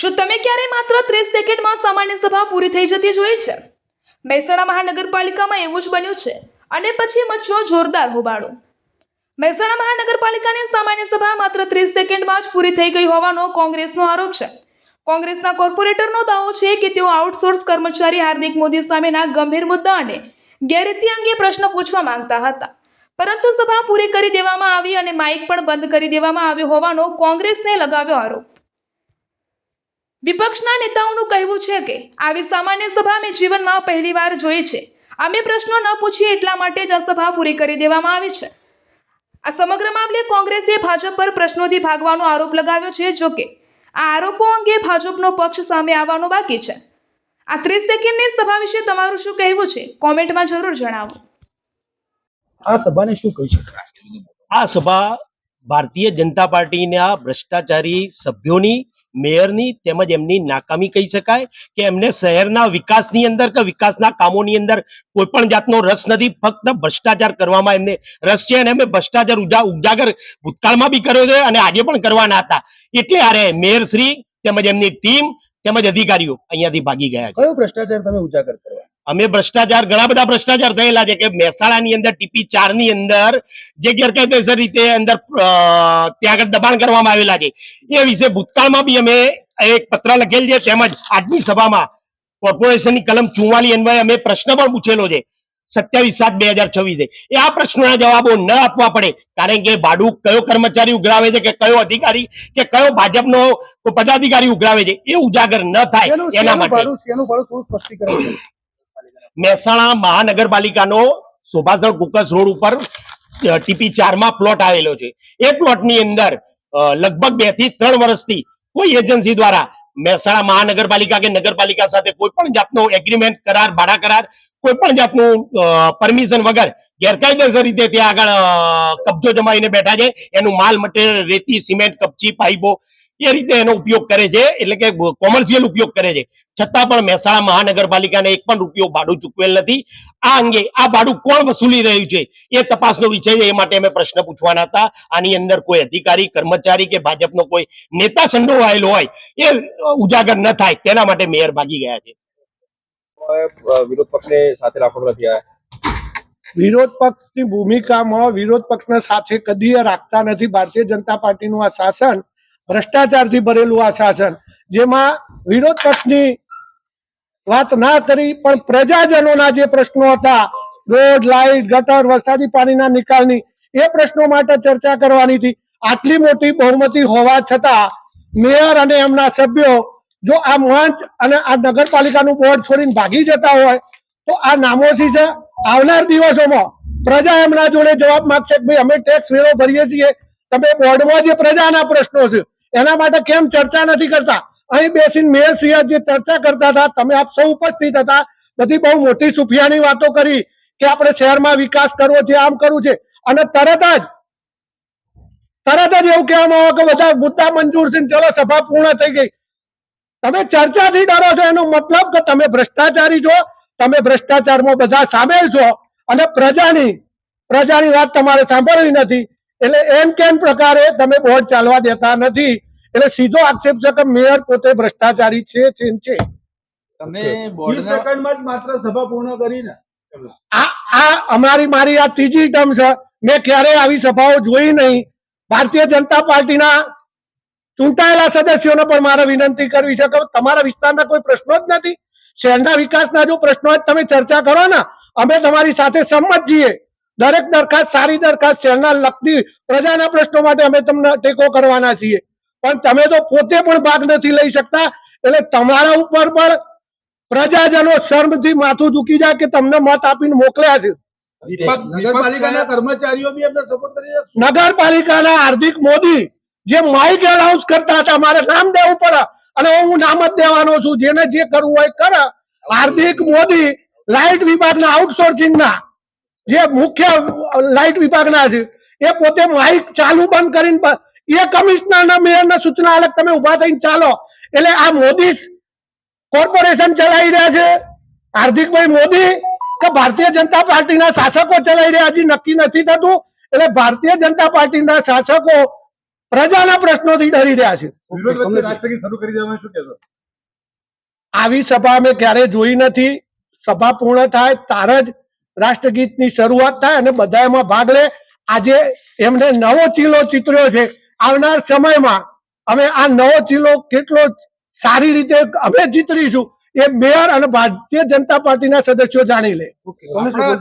શું તમે ક્યારે માત્ર 30 સેકન્ડમાં સામાન્ય સભા પૂરી થઈ જતી જોઈ છે? મહેસાણા મહાનગરપાલિકામાં એવું જ બન્યું છે અને પછી મચ્યો જોરદાર હોબાળો. મહેસાણા મહાનગરપાલિકાની સામાન્ય સભા માત્ર 30 સેકન્ડમાં જ પૂરી થઈ ગઈ હોવાનો કોંગ્રેસનો આરોપ છે. કોંગ્રેસના કોર્પોરેટરનો દાવો છે કે તેઓ આઉટસોર્સ કર્મચારી હાર્દિક મોદી સામેના ગંભીર મુદ્દા અને ગેરરીતિ અંગે પ્રશ્ન પૂછવા માંગતા હતા, પરંતુ સભા પૂરી કરી દેવામાં આવી અને માઇક પણ બંધ કરી દેવામાં આવ્યો હોવાનો કોંગ્રેસને લગાવ્યો આરોપ. વિપક્ષના નેતાઓનું કહેવું છે કે આવી સામાન્ય સભા મેં જીવનમાં પહેલીવાર જોઈ છે. અમે પ્રશ્નો ન પૂછીએ એટલા માટે જ આ સભા પૂરી કરી દેવામાં આવી છે. આ સમગ્ર મામલે કોંગ્રેસે ભાજપ પર પ્રશ્નોથી ભાગવાનો આરોપ લગાવ્યો છે. જોકે આ આરોપો અંગે ભાજપનો પક્ષ સામે આવવાનો બાકી છે. આ 30 સેકન્ડની સભા વિશે તમારું શું કહેવું છે? કોમેન્ટમાં જરૂર જણાવો. આ સભાને શું કહી શકાય? આ સભા ભારતીય જનતા પાર્ટીના ભ્રષ્ટાચારી સભ્યોની, મેયરની તેમજ એમની નાકામી કહી શકાય કે એમને શહેરના વિકાસની અંદર કે વિકાસના કામોની અંદર કોઈ પણ જાતનો રસ નથી. ફક્ત ભ્રષ્ટાચાર કરવામાં એમને રસ છે અને એમને ભ્રષ્ટાચાર ઉજાગર ભૂતકાળમાં બી કર્યો છે અને આજે પણ કરવાના હતા. એટલે અરે મેયર શ્રી તેમજ એમની ટીમ તેમજ અધિકારીઓ અહીંયાથી ભાગી ગયા છે. કયો ભ્રષ્ટાચાર તમે ઉજાગર કરવા? અમે ભ્રષ્ટાચાર, ઘણા બધા ભ્રષ્ટાચાર થયેલા છે કે મહેસાણાની અંદર TP4 ની અંદર જે ગેરકાયદેસર રીતે અંદર ત્યાં આગળ દબાણ કરવામાં આવેલા છે એ વિશે ભૂતકાળમાં બી અમે એક પત્ર લખેલ છે. તેમજ આજની સભામાં કોર્પોરેશનની કલમ 44 અન્વયે અમે પ્રશ્ન પણ પૂછેલો છે 27/7/2026. એ આ પ્રશ્નોના જવાબો ન આપવા પડે, કારણ કે ભાડું કયો કર્મચારી ઉઘરાવે છે કે કયો અધિકારી કે કયો ભાજપનો પદાધિકારી ઉઘરાવે છે એ ઉજાગર ન થાય એના માટે મહેસાણા મહાનગરપાલિકાનો શોભાસણ કુકસ રોડ ઉપર TP4 માં પ્લોટ આવેલો છે. એ પ્લોટની અંદર લગભગ 2 થી 3 વર્ષથી કોઈ એજન્સી દ્વારા મહેસાણા મહાનગરપાલિકા કે નગરપાલિકા સાથે કોઈ પણ જાતનો એગ્રીમેન્ટ, કરાર, ભાડા કરાર, કોઈ પણ જાતનું પરમિશન વગર ગેરકાયદેસર રીતે ત્યાં આગળ કબજો જમાવીને બેઠા છે. એનું માલ મટીરિયલ, રેતી, સિમેન્ટ, કપચી, પાઇપો એ રીતે એનો ઉપયોગ કરે છે, એટલે કે કોમર્શિયલ ઉપયોગ કરે છે. છતાં પણ મહેસાણા મહાનગરપાલિકાને 1 પણ રૂપિયો ભાડું ચૂકવેલ નથી. આ અંગે આ ભાડું કોણ વસૂલી રહ્યું છે એ તપાસનો વિષય છે. એ માટે અમે પ્રશ્ન પૂછવાના હતા. આની અંદર કોઈ અધિકારી, કર્મચારી કે ભાજપનો કોઈ નેતા સંડોવાયેલો હોય એ ઉજાગર ન થાય તેના માટે મેયર ભાગી ગયા છે. વિરોધ પક્ષને સાથે રાખવાનો નથી. વિરોધ પક્ષની ભૂમિકામાં વિરોધ પક્ષને સાથે કદી રાખતા નથી. ભારતીય જનતા પાર્ટીનું આ શાસન ભ્રષ્ટાચારથી ભરેલું આ શાસન, જેમાં વિરોધ પક્ષની વાત ના કરી પણ પ્રજાજનોના જે પ્રશ્નો હતા, રોડ, લાઇટ, ગટર, વરસાદી પાણીના નિકાલની, એ પ્રશ્નો માટે ચર્ચા કરવાની હતી. આટલી મોટી બહુમતી હોવા છતાં મેયર અને એમના સભ્યો જો આ મંચ અને આ નગરપાલિકાનું બોર્ડ છોડીને ભાગી જતા હોય તો આ નામોશી છે. આવનાર દિવસોમાં પ્રજા એમના જોડે જવાબ માંગશે કે ભાઈ અમે ટેક્સ વેરો ભરીએ છીએ, તમે બોર્ડમાં જે પ્રજાના પ્રશ્નો છે એના માટે કેમ ચર્ચા નથી કરતા? અહીં બેસીને મેયર શ્રી જે ચર્ચા કરતા હતા, તમે આપ સૌ ઉપસ્થિત હતા, બધી બહુ મોટી સુફિયાની વાતો કરી કે આપણે શહેરમાં વિકાસ કરવો છે, આમ કરવું છે, અને તરત જ એવું કહેવામાં આવે કે બધા મુદ્દા મંજૂર છે, ચલો સભા પૂર્ણ થઈ ગઈ. તમે ચર્ચાથી ડરો છો, એનો મતલબ કે તમે ભ્રષ્ટાચારી છો, તમે ભ્રષ્ટાચારમાં બધા સામેલ છો અને પ્રજાની વાત તમારે સાંભળવી નથી. એટલે એમ કેમ પ્રકારે તમે બોર્ડ ચાલવા દેતા નથી. એટલે સીધો આક્ષેપ છે કે મેયર પોતે ભ્રષ્ટાચારી છે. તમે 20 સેકન્ડમાં જ માત્ર સભા પૂર્ણ કરીને મારી આ ત્રીજી ટર્મ છે. મેં ક્યારેય આવી સભાઓ જોઈ નહીં. ભારતીય જનતા પાર્ટીના ચૂંટાયેલા સદસ્યોને પણ મારે વિનંતી કરવી છે કે તમારા વિસ્તારના કોઈ પ્રશ્નો જ નથી. શહેરના વિકાસના જો પ્રશ્નો જ તમે ચર્ચા કરો ને, અમે તમારી સાથે સંમત છીએ. દરેક દરખાસ્ત, સારી દરખાસ્ત, શહેરના લગતી પ્રજાના પ્રશ્નો માટે અમે તમને ટેકો કરવાના છીએ. પણ તમે તો પોતે પણ ભાગ નથી લઈ શકતા. એટલે તમારા ઉપર પણ પ્રજાજનો શર્મથી માથું ઝૂકી જાય કે તમને મત આપીને મોકલ્યા છે. નગરપાલિકાના કર્મચારીઓ બી એમને સપોર્ટ કરી રહ્યા છે. નગરપાલિકાના હાર્દિક મોદી જે માઇક એનાઉન્સ કરતા હતા, મારે નામ દેવું પડે અને હું નામ જ દેવાનો છું, જેને જે કરવું હોય કરે. હાર્દિક મોદી લાઇટ વિભાગના આઉટસોર્સિંગના જે મુખ્ય લાઇટ વિભાગના છે, એ પોતે માઇક ચાલુ બંધ કરીને એ કમિશનરના, મેયરના સૂચના અલગ તમે ઉભા થઈને ચાલો. એટલે આ મોદી કોર્પોરેશન ચલાવી રહ્યા છે, હાર્દિકભાઈ મોદી, કે ભારતીય જનતા પાર્ટીના શાસકો ચલાવી રહ્યા, હજી નક્કી નથી થતું. એટલે ભારતીય જનતા પાર્ટીના શાસકો પ્રજાના પ્રશ્નોથી ડરી રહ્યા છે. વિરોધ વચ્ચે રાષ્ટ્રગીત શરૂ કરી દેવામાં શું કહેશો? આવી સભા અમે ક્યારેય જોઈ નથી. સભા પૂર્ણ થાય તાર જ રાષ્ટ્રગીતની શરૂઆત થાય અને બધા એમાં ભાગ લે. આજે એમને નવો ચીલો ચિતર્યો છે. આવનાર સમયમાં અમે આ નવો ચીલો કેટલો સારી રીતે અમે ચિતરીશું એ મેયર અને ભારતીય જનતા પાર્ટીના સદસ્યો જાણી લે. આપણા